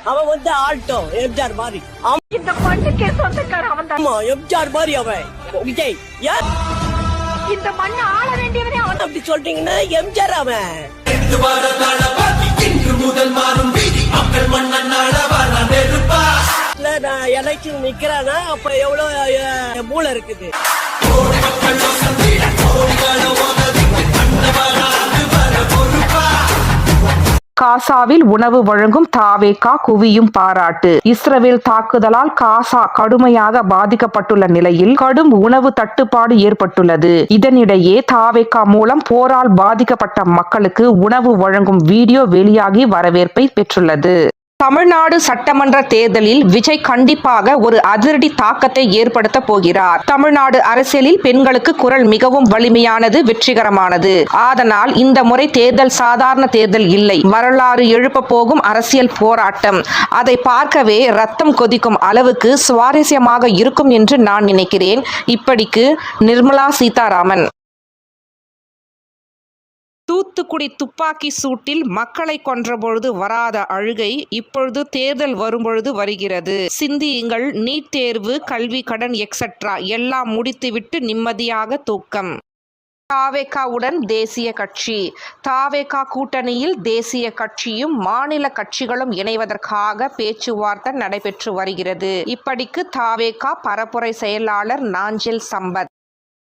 அவன் வந்து ஆல்டோ எம்ஜிஆர் மாதிரி. இந்த மண்ணுக்கே சொந்தக்காரன் அவன் தான். எம்ஜிஆர் மாதிரி அவன் விஜய். யார் இந்த மண்ணை ஆள வேண்டியவனே அவன். அப்படி சொல்றீங்கன்னா எம்ஜிஆர் அவன். நான் எலெக்ஷன் நிக்கிறேன்னா அப்ப எவ்வளவு மூளை இருக்குது. காசாவில் உணவு வழங்கும் தாவேகா குவியும் பாராட்டு. இஸ்ரேல் தாக்குதலால் காசா கடுமையாக பாதிக்கப்பட்டுள்ள நிலையில் கடும் உணவு தட்டுப்பாடு ஏற்பட்டுள்ளது. இதனிடையே தாவேகா மூலம் போரால் பாதிக்கப்பட்ட மக்களுக்கு உணவு வழங்கும் வீடியோ வெளியாகி வரவேற்பை பெற்றுள்ளது. தமிழ்நாடு சட்டமன்ற தேர்தலில் விஜய் கண்டிப்பாக ஒரு அதிரடி தாக்கத்தை ஏற்படுத்த போகிறார். தமிழ்நாடு அரசியலில் பெண்களுக்கு குரல் மிகவும் வலிமையானது, வெற்றிகரமானது. அதனால் இந்த முறை தேர்தல் சாதாரண தேர்தல் இல்லை, வரலாறு எழுப்ப போகும் அரசியல் போராட்டம். அதை பார்க்கவே ரத்தம் கொதிக்கும் அளவுக்கு சுவாரஸ்யமாக இருக்கும் என்று நான் நினைக்கிறேன். இப்படிக்கு நிர்மலா சீதாராமன். தூத்துக்குடி துப்பாக்கி சூட்டில் மக்களை கொன்றபொழுது வராத அழுகை இப்பொழுது தேர்தல் வரும்பொழுது வருகிறது. சிந்தியுங்கள், நீட் தேர்வு, கல்வி கடன் எக்ஸெட்ரா எல்லாம் முடித்துவிட்டு நிம்மதியாக தூக்கம். தாவேகாவுடன் தேசிய கட்சி. தாவேகா கூட்டணியில் தேசிய கட்சியும் மாநில கட்சிகளும் இணைவதற்காக பேச்சுவார்த்தை நடைபெற்று வருகிறது. இப்படிக்கு தாவேகா பரப்புரை செயலாளர் நாஞ்சில் சம்பத்.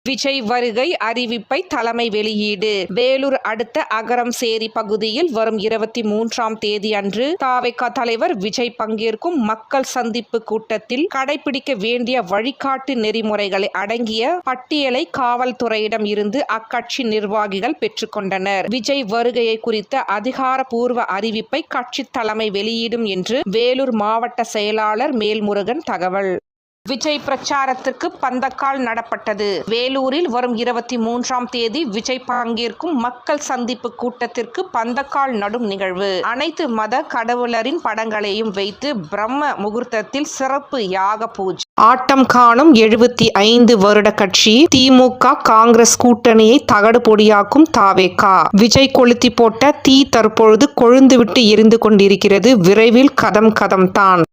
விஜய் வருகை அறிவிப்பை தலைமை வெளியீடு. வேலூர் அடுத்த அகரம்சேரி பகுதியில் வரும் 23ஆம் தேதி அன்று தாவேகா தலைவர் விஜய் பங்கேற்கும் மக்கள் சந்திப்பு கூட்டத்தில் கடைபிடிக்க வேண்டிய வழிகாட்டு நெறிமுறைகளை அடங்கிய பட்டியலை காவல்துறையிடம் இருந்து அக்கட்சி நிர்வாகிகள் பெற்றுக்கொண்டனர். விஜய் வருகையை குறித்த அதிகாரப்பூர்வ அறிவிப்பை கட்சி தலைமை வெளியிடும் என்று வேலூர் மாவட்ட செயலாளர் மேல்முருகன் தகவல். விஜய் பிரச்சாரத்திற்கு பந்தக்கால் நடப்பட்டது. வேலூரில் வரும் 23ஆம் தேதி விஜய் பங்கேற்கும் மக்கள் சந்திப்பு கூட்டத்திற்கு பந்தக்கால் நடும் நிகழ்வு. அனைத்து மத கடவுளரின் படங்களையும் வைத்து பிரம்ம முகூர்த்தத்தில் சிறப்பு யாக பூஜை. ஆட்டம் காணும் 75 வருட கட்சி திமுக காங்கிரஸ் கூட்டணியை தகடு பொடியாக்கும் தாவேகா. விஜய் கொளுத்தி போட்ட தீ தற்பொழுது கொழுந்துவிட்டு எரிந்து கொண்டிருக்கிறது. விரைவில் கதம் கதம் தான்.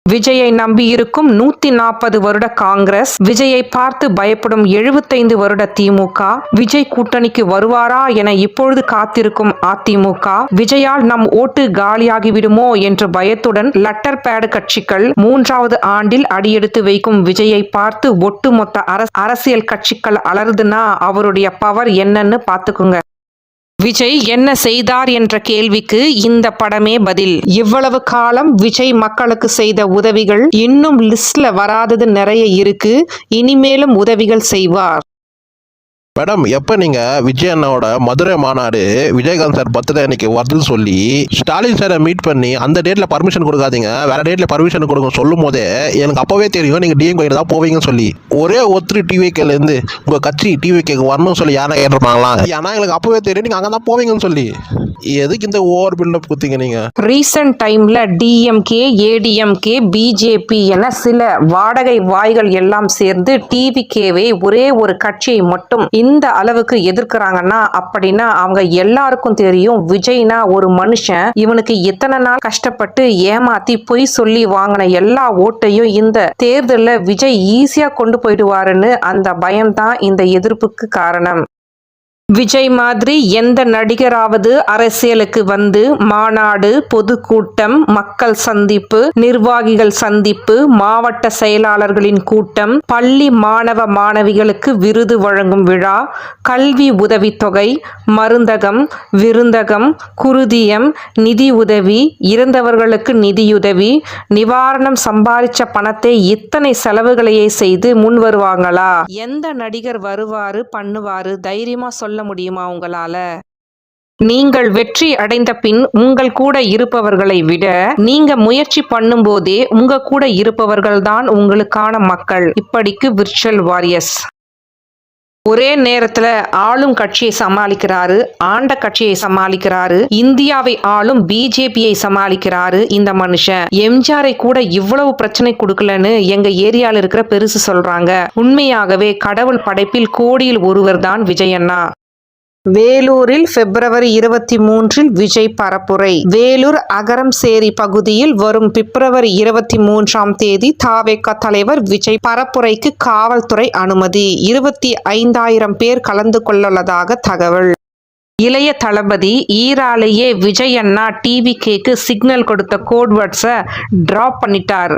விஜயை நம்பியிருக்கும் 140 வருட காங்கிரஸ், விஜயை பார்த்து பயப்படும் 75 வருட திமுக, விஜய் கூட்டணிக்கு வருவாரா என இப்பொழுது காத்திருக்கும் அதிமுக, விஜயால் நம் ஓட்டு காலியாகிவிடுமோ என்ற பயத்துடன் லெட்டர் பேடு கட்சிகள் 3வது ஆண்டில் அடியெடுத்து வைக்கும் விஜயை பார்த்து ஒட்டுமொத்த அரசியல் கட்சிகள் அலறுதுன்னா அவருடைய பவர் என்னன்னு பாத்துக்குங்க. விஜய் என்ன செய்தார் என்ற கேள்விக்கு இந்த படமே பதில். இவ்வளவு காலம் விஜய் மக்களுக்கு செய்த உதவிகள் இன்னும் லிஸ்ட்ல வராதது நிறைய இருக்கு. இனிமேலும் உதவிகள் செய்வார். மேடம், எப்போ நீங்கள் விஜய் அண்ணாவோட மதுரை மாநாடு விஜயகாந்த் சார் பர்த்டே அன்னைக்கு வருதுன்னு சொல்லி ஸ்டாலின் சாரை மீட் பண்ணி அந்த டேட்டில் பர்மிஷன் கொடுக்காதீங்க, வேற டேட்டில் பர்மிஷன் கொடுங்க சொல்லும் போதே எனக்கு அப்போவே தெரியும் நீங்கள் டிஎம் கோயில் தான் போவீங்கன்னு சொல்லி. ஒரே ஒருத்தர் டிவிகேலேருந்து உங்கள் கட்சி டிவிகேக்கு வரணும்னு சொல்லி யாரை கேட்டிருப்பாங்களா? ஏன்னா எங்களுக்கு அப்போவே தெரியும் நீங்கள் அங்கே தான் போவீங்கன்னு சொல்லி. எதுக்கு இந்த ஓவர் பில்டப் கொடுத்தீங்க நீங்கள்? ரீசன்ட் டைம்ல டிஎம்கே, ஏடிஎம்கே, பிஜேபி என சில வாடகை வாய்கள் எல்லாம் சேர்ந்து டிவிகேவை ஒரே ஒரு கட்சியை மட்டும் இந்த அளவுக்கு எதிர்க்கிறாங்கன்னா அப்படின்னா அவங்க எல்லாருக்கும் தெரியும் விஜய்னா ஒரு மனுஷன், இவனுக்கு எத்தனை நாள் கஷ்டப்பட்டு ஏமாத்தி பொய் சொல்லி வாங்கின எல்லா ஓட்டையும் இந்த தேர்தலில் விஜய் ஈஸியா கொண்டு போயிடுவாருன்னு அந்த பயம்தான் இந்த எதிர்ப்புக்கு காரணம். விஜய் மாதிரி எந்த நடிகராவது அரசியலுக்கு வந்து மாநாடு, பொதுக்கூட்டம், மக்கள் சந்திப்பு, நிர்வாகிகள் சந்திப்பு, மாவட்ட செயலாளர்களின் கூட்டம், பள்ளி மாணவ மாணவிகளுக்கு விருது வழங்கும் விழா, கல்வி உதவித்தொகை, மருந்தகம், விருந்தகம், குருதியம், நிதி உதவி, இறந்தவர்களுக்கு நிதியுதவி, நிவாரணம் சம்பாதிச்ச பணத்தை இத்தனை செலவுகளையே செய்து முன் வருவாங்களா? எந்த நடிகர் வருவாரு பண்ணுவாரு தைரியமா சொல்ல முடியுமா உங்களால? நீங்கள் வெற்றி அடைந்த பின் உங்கள் கூட இருப்பவர்களை விட நீங்க முயற்சி பண்ணும் போதே உங்க கூட இருப்பவர்கள் தான் உங்களுக்கான மக்கள். இப்படிக்கு விர்ச்சுவல் வாரியர்ஸ். ஒரே நேரத்துல ஆளும் கட்சியை சமாளிக்கிறாரு, ஆண்ட கட்சியை சமாளிக்கிறாரு, இந்தியாவை ஆளும் பிஜேபியை சமாளிக்கிறாரு இந்த மனுஷன். எம்ஜிஆரை கூட இவ்வளவு பிரச்சனை கொடுக்கலன்னு எங்க ஏரியால இருக்கிற பெருசு சொல்றாங்க. உண்மையாகவே கடவுள் படைப்பில் கோடியில் ஒருவர் தான் விஜயண்ணா. வேலூரில் பிப்ரவரி 23 விஜய் பரப்புரை. வேலூர் அகரம்சேரி பகுதியில் வரும் பிப்ரவரி 23 தேதி தாவேகா தலைவர் விஜய் பரப்புரைக்கு காவல்துறை அனுமதி. 25,000 பேர் கலந்து கொள்ளவுள்ளதாக தகவல். இளைய தளபதி ஈராலேயே விஜய் அண்ணா டிவிகேக்கு சிக்னல் கொடுத்த கோட் வேர்ட்ஸை டிராப் பண்ணிட்டார்.